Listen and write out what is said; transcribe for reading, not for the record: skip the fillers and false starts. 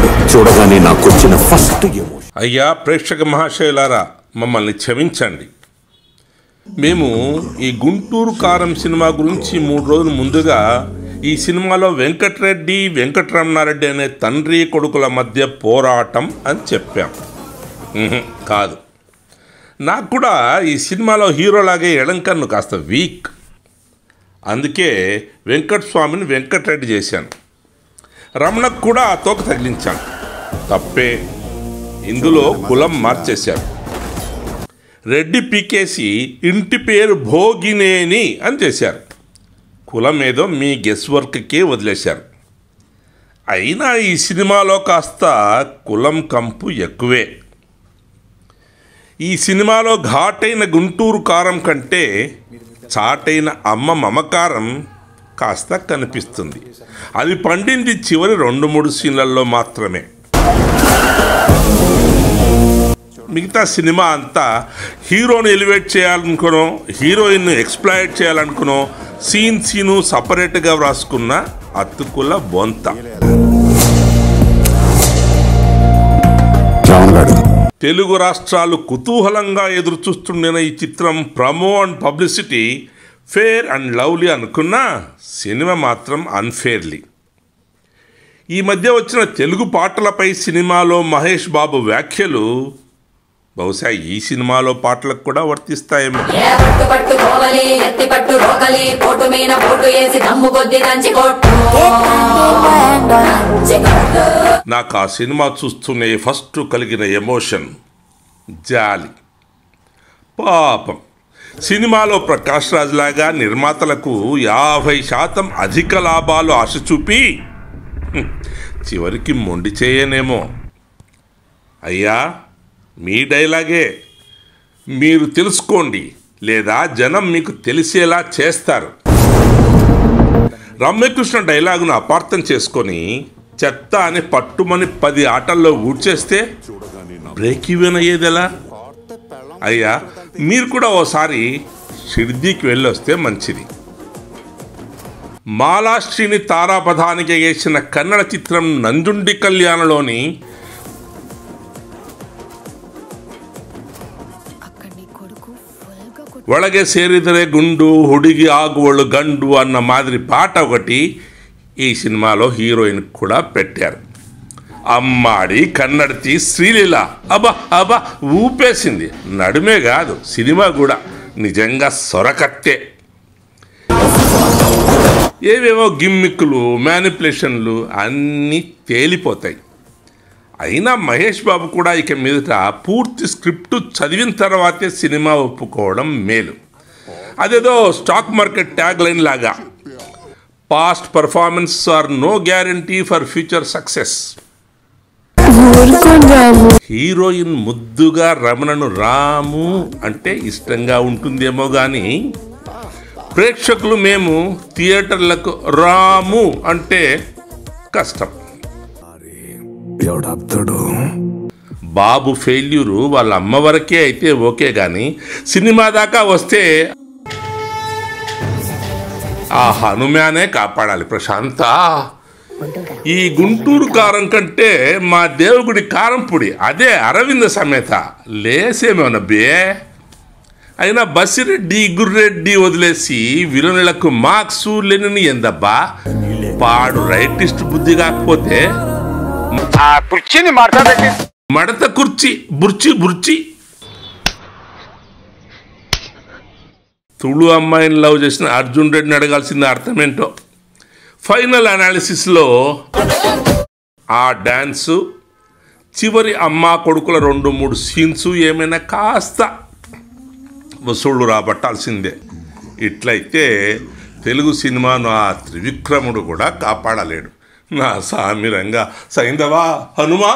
ఉన్నాడు. చూడగానే నాకు వచ్చిన ఫస్ట్ ఎమోషన్. అయ్యా ప్రేక్షక మహాశయులారా, మమ్మల్ని క్షమించండి. మేము ఈ గుంటూరు కారం సినిమా గురించి 3 రోజుల ముందుగా ఈ సినిమాలో వెంకటరెడ్డి వెంకటరమణారెడ్డి అనే తండ్రి కొడుకుల మధ్య పోరాటం అని చెప్పాం. కాదు, నాకు కూడా ఈ సినిమాలో హీరోలాగే ఎడంకన్ను కాస్త వీక్. అందుకే వెంకటస్వామిని వెంకటరెడ్డి చేశాను. రమణకు కూడా ఆ తోక తగిలించాను. తప్పే. ఇందులో కులం మార్చేశారు. రెడ్డి పీకేసి ఇంటి పేరు భోగినేని అని చేశారు. కులం ఏదో మీ గెస్ వర్క్కే వదిలేశారు. అయినా ఈ సినిమాలో కాస్త కులం కంపు ఎక్కువే. ఈ సినిమాలో ఘాటైన గుంటూరు కారం కంటే చాటైన అమ్మ మమకారం కాస్త కనిపిస్తుంది. అది పండింది చివరి 2-3 సీన్లలో మాత్రమే. మిగతా సినిమా అంతా హీరోని ఎలివేట్ చేయాలనుకునో, హీరోయిన్ను ఎక్స్ప్లాయిట్ చేయాలనుకునో సీను సపరేట్గా వ్రాసుకున్న అతుకుల బొంత. తెలుగు రాష్ట్రాలు కుతూహలంగా ఎదురుచూస్తుండిన ఈ చిత్రం promo and publicity fair and lovely అనుకున్నా సినిమా మాత్రం అన్ఫేర్లీ. ఈ మధ్య వచ్చిన తెలుగు పాటలపై సినిమాలో మహేష్ బాబు వ్యాఖ్యలు బహుశా ఈ సినిమాలో పాటలకు కూడా వర్తిస్తాయేమో. నాకు ఆ సినిమా చూస్తూనే ఫస్ట్ కలిగిన ఎమోషన్ జాలి. పాపం, సినిమాలో ప్రకాష్ రాజ్ లాగా నిర్మాతలకు 50% అధిక లాభాలు ఆశ చూపి చివరికి మొండి చేయనేమో. అయ్యా, మీ డైలాగే మీరు తెలుసుకోండి, లేదా జనం మీకు తెలిసేలా చేస్తారు. రమ్యకృష్ణ డైలాగును అపార్థం చేసుకొని చెత్త అని పట్టుమని 10 ఆటల్లో ఊడ్చేస్తే బ్రేక్ ఈవెన్ అయ్యేదెలా? అయ్యా, మీరు కూడా ఓసారి షిర్డీకి వెళ్ళొస్తే మంచిది. మాలాశ్రీని తారాపథానికి వేసిన కన్నడ చిత్రం నంజుండి కళ్యాణలోని ಒಳಗೆ ಸೇರಿದರೆ ಗುಂಡು ಹುಡುಗಿ ಆಗುವಳು ಗಂಡು అన్న మాదిరి పాట ఒకటి ఈ సినిమాలో హీరోయిన్ కూడా పెట్టారు. అమ్మాడి కన్నడతి శ్రీలీల అబ్బా అబ్బా ఊపేసింది. నడుమే కాదు, సినిమా కూడా నిజంగా సొరకత్తే. ఏవేవో గిమ్మిక్కులు, మ్యానిపులేషన్లు అన్నీ తేలిపోతాయి. అయినా మహేష్ బాబు కూడా ఇక మీదట పూర్తి స్క్రిప్టు చదివిన తర్వాతే సినిమా ఒప్పుకోవడం మేలు. అదేదో స్టాక్ మార్కెట్ ట్యాగ్ లైన్ లాగా past performance are no guarantee for future success. Heroine ముద్దుగా రమణను రాము అంటే ఇష్టంగా ఉంటుందేమో కానీ ప్రేక్షకులు మేము థియేటర్లకు రాము అంటే కష్టం. బాబు ఫెయిల్యూరు వాళ్ళ అమ్మ వరకే అయితే ఓకే, కానీ సినిమా దాకా వస్తే ఆ హనుమానే కాపాడాలి. ప్రశాంత, ఈ గుంటూరు కారం కంటే మా దేవుగుడి కారం పొడి అదే అరవింద సమేత లేసేమేమన్నా బే. అయినా బసిరెడ్డి గుర్రెడ్డి వదిలేసి విలనులకు మార్క్సు లెనిన్ ఎందబ్బా. పాడు రైటిస్ట్ బుద్ధి కాకపోతే మడత కుర్చీ బుర్చి బుర్చి. తుళు అమ్మాయిని లవ్ చేసిన అర్జున్ రెడ్డిని అడగాల్సిన అర్థం ఏంటో. ఫైనల్ అనాలిసిస్లో ఆ డ్యాన్సు, చివరి అమ్మ కొడుకుల 2-3 సీన్స్ ఏమైనా కాస్త వసూళ్ళు రాబట్టాల్సిందే. ఇట్లయితే తెలుగు సినిమాను ఆ త్రివిక్రముడు కూడా కాపాడలేడు. నా సామిరంగా సైంధవా హనుమా.